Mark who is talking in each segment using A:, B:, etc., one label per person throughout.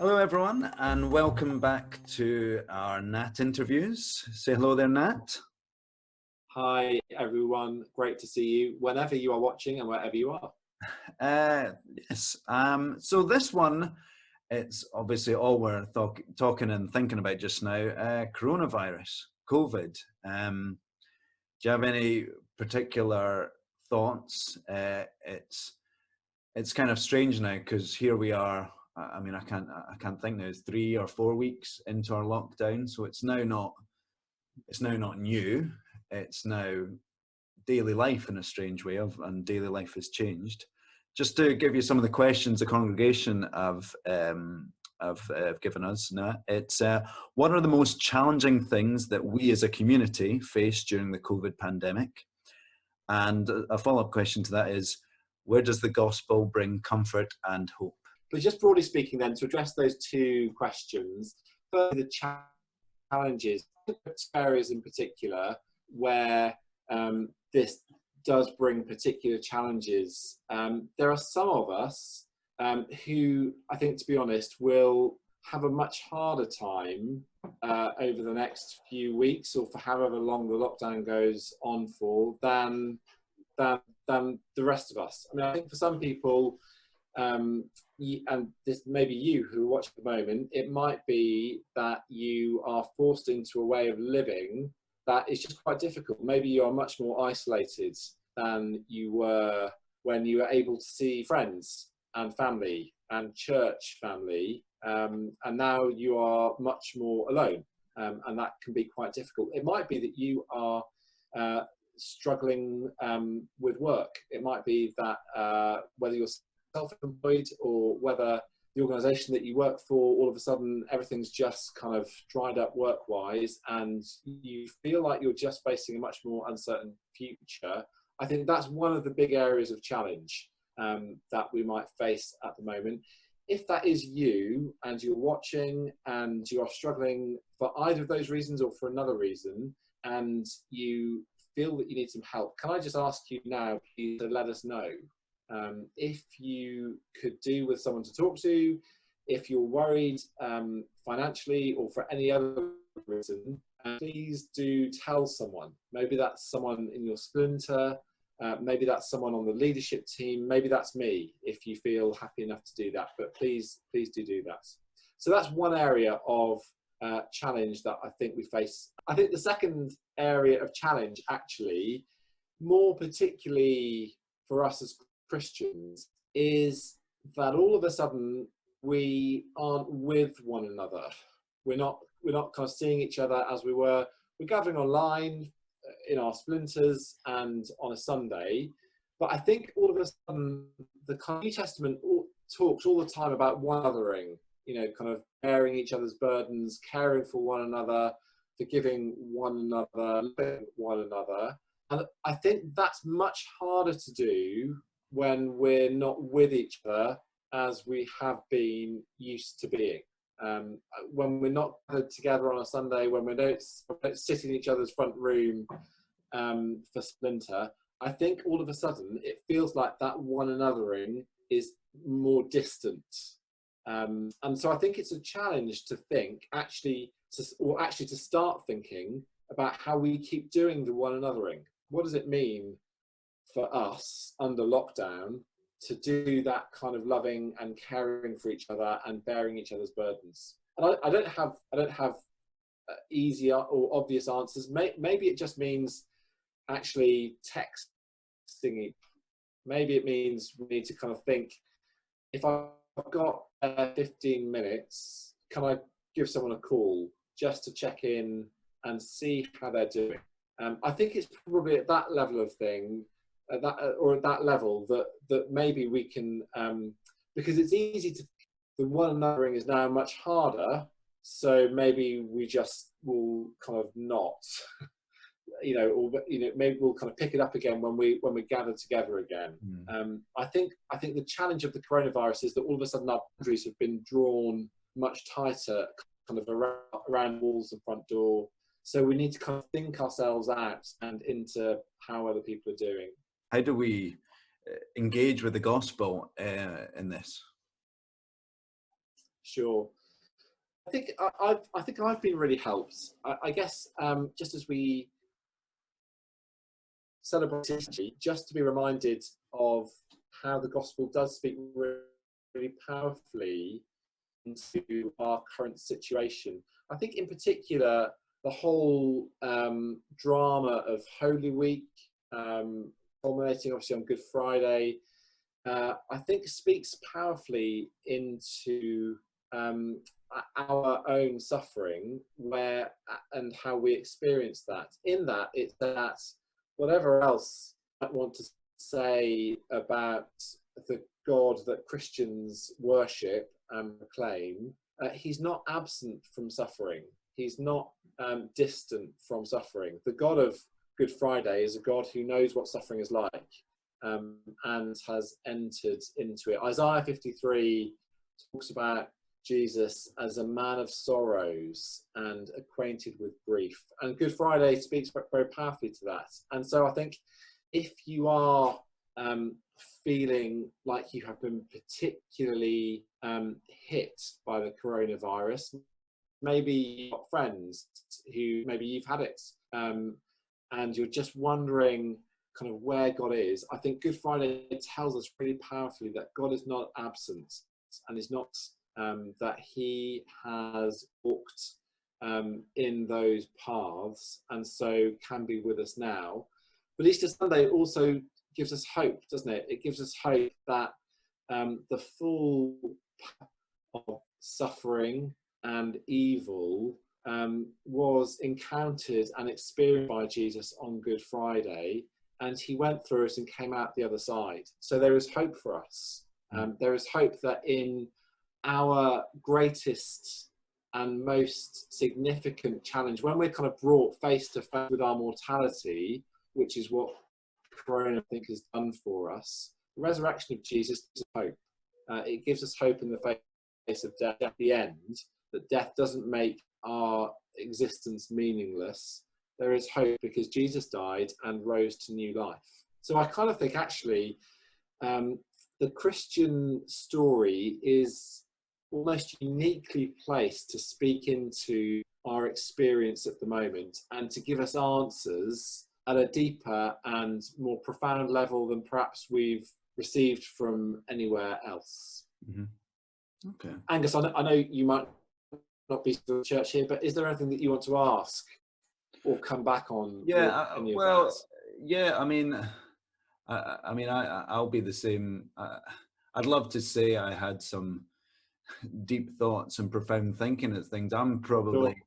A: Hello, everyone, and welcome back to our Nat Interviews. Say hello there, Nat.
B: Hi, everyone. Great to see you whenever you are watching and wherever you are.
A: Yes. So this one, it's obviously all we're talking and thinking about just now, coronavirus, COVID. Do you have any particular thoughts? It's kind of strange now because here we are. I mean, I can't think now. It's 3 or 4 weeks into our lockdown, so it's now not new. It's now daily life in a strange way, and daily life has changed. Just to give you some of the questions the congregation have given us, Nat, it's what are the most challenging things that we as a community face during the COVID pandemic? And a follow-up question to that is, where does the gospel bring comfort and hope?
B: But just broadly speaking then, to address those two questions, firstly, the challenges, areas in particular where this does bring particular challenges. There are some of us who, I think, to be honest, will have a much harder time over the next few weeks or for however long the lockdown goes on for than the rest of us. I mean, I think for some people, and this may be you who watch at the moment, it might be that you are forced into a way of living that is just quite difficult. Maybe you are much more isolated than you were when you were able to see friends and family and church family, and now you are much more alone, and that can be quite difficult. It might be that you are struggling with work. It might be that whether you're self-employed or whether the organisation that you work for, all of a sudden everything's just kind of dried up work-wise and you feel like you're just facing a much more uncertain future. I think that's one of the big areas of challenge that we might face at the moment. If that is you and you're watching and you are struggling for either of those reasons or for another reason and you feel that you need some help, can I just ask you now please to let us know? If you could do with someone to talk to, if you're worried financially or for any other reason, please do tell someone. Maybe that's someone in your splinter, maybe that's someone on the leadership team, maybe that's me, if you feel happy enough to do that, but please do that. So that's one area of challenge that I think we face. I think the second area of challenge, actually, more particularly for us as Christians, is that all of a sudden we aren't with one another. We're not kind of seeing each other as we were. We're gathering online in our splinters and on a Sunday, but I think all of a sudden the New Testament talks all the time about one othering, kind of bearing each other's burdens, caring for one another, forgiving one another, loving one another. And I think that's much harder to do when we're not with each other as we have been used to being. When we're not gathered together on a Sunday, when we don't sit in each other's front room for Splinter, I think all of a sudden it feels like that one anothering is more distant. And so I think it's a challenge to think, to start thinking about how we keep doing the one anothering. What does it mean for us under lockdown to do that kind of loving and caring for each other and bearing each other's burdens? And I don't have easy or obvious answers. Maybe it just means actually texting. Maybe it means we need to kind of think, if I've got 15 minutes, can I give someone a call just to check in and see how they're doing? I think it's probably at that level of thing, at that level that maybe we can, because it's easy to, the one anothering is now much harder, so maybe we just will kind of not, maybe we'll kind of pick it up again when we gather together again. I think the challenge of the coronavirus is that all of a sudden our boundaries have been drawn much tighter, kind of around walls and front door. So we need to kind of think ourselves out and into how other people are doing.
A: How do we engage with the gospel in this?
B: Sure. I think I've been really helped. I guess just as we celebrate history, just to be reminded of how the gospel does speak really powerfully into our current situation. I think in particular the whole drama of Holy Week, culminating obviously on Good Friday, I think speaks powerfully into our own suffering, where and how we experience that. In that, it's that whatever else I want to say about the God that Christians worship and proclaim, he's not absent from suffering. He's not distant from suffering. The God of Good Friday is a God who knows what suffering is like, and has entered into it. Isaiah 53 talks about Jesus as a man of sorrows and acquainted with grief. And Good Friday speaks very powerfully to that. And so I think if you are feeling like you have been particularly hit by the coronavirus, maybe you've got friends who maybe you've had it, and you're just wondering kind of where God is. I think Good Friday tells us really powerfully that God is not absent, and is not that he has walked in those paths, and so can be with us now. But Easter Sunday also gives us hope, doesn't it? It gives us hope that the full of suffering and evil was encountered and experienced by Jesus on Good Friday, and he went through it and came out the other side. So there is hope for us. There is hope that in our greatest and most significant challenge, when we're kind of brought face to face with our mortality, which is what Corona, I think, has done for us, the resurrection of Jesus gives us hope. It gives us hope in the face of death at the end, that death doesn't make our existence meaningless. There is hope because Jesus died and rose to new life. So I kind of think actually the Christian story is almost uniquely placed to speak into our experience at the moment and to give us answers at a deeper and more profound level than perhaps we've received from anywhere else.
A: Mm-hmm. Okay.
B: Angus, I know you might not be to the church here, but is there anything that you want to ask or come back on?
A: Yeah,
B: any
A: well,
B: of that?
A: yeah, I'll be the same. I'd love to say I had some deep thoughts and profound thinking at things. I'm probably,
B: Sure.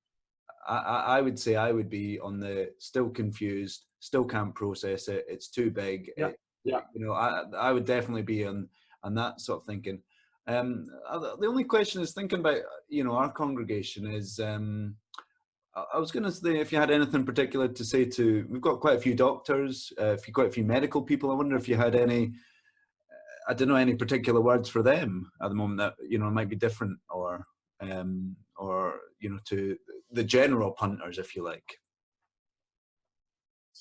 A: I would say I would be on the still confused, still can't process it. It's too big.
B: Yeah. Yeah.
A: You know, I would definitely be on that sort of thinking. The only question is thinking about, you know, our congregation is, I was going to say if you had anything particular to say to, we've got quite a few doctors, quite a few medical people. I wonder if you had any, I don't know, any particular words for them at the moment that, you know, might be different or, you know, to the general punters, if you like.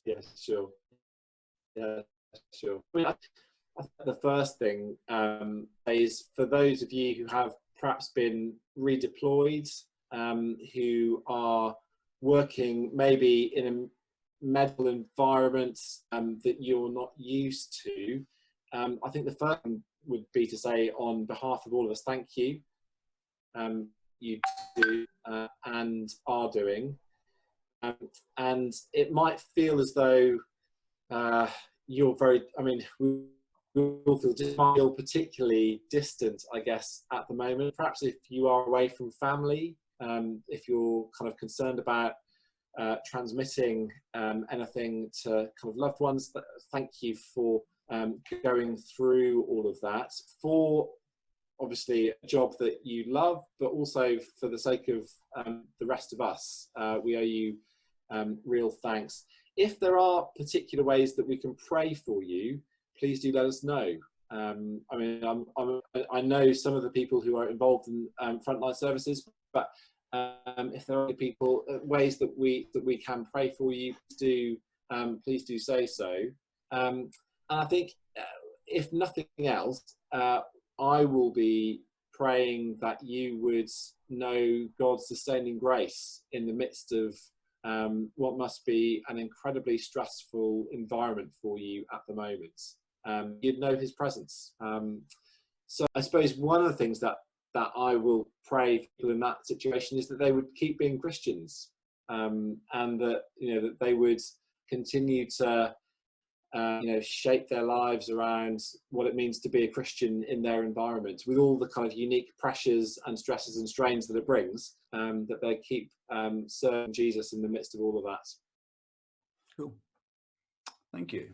B: Yeah, sure. Yeah, sure. I mean, I think the first thing is for those of you who have perhaps been redeployed, who are working maybe in a medical environment that you're not used to, I think the first thing would be to say on behalf of all of us, thank you. You do and are doing. And it might feel as though you're very, I mean, we all feel particularly distant, I guess, at the moment. Perhaps if you are away from family, if you're kind of concerned about transmitting anything to kind of loved ones, thank you for going through all of that, for obviously a job that you love, but also for the sake of the rest of us. We owe you real thanks. If there are particular ways that we can pray for you, please do let us know. I mean, I know some of the people who are involved in frontline services, but if there are people, ways that we can pray for you, please do say so. And I think if nothing else, I will be praying that you would know God's sustaining grace in the midst of what must be an incredibly stressful environment for you at the moment. You'd know his presence. So I suppose one of the things that I will pray for people in that situation is that they would keep being Christians, and that, you know, that they would continue to shape their lives around what it means to be a Christian in their environment, with all the kind of unique pressures and stresses and strains that it brings, that they keep serving Jesus in the midst of all of that.
A: Cool. Thank you.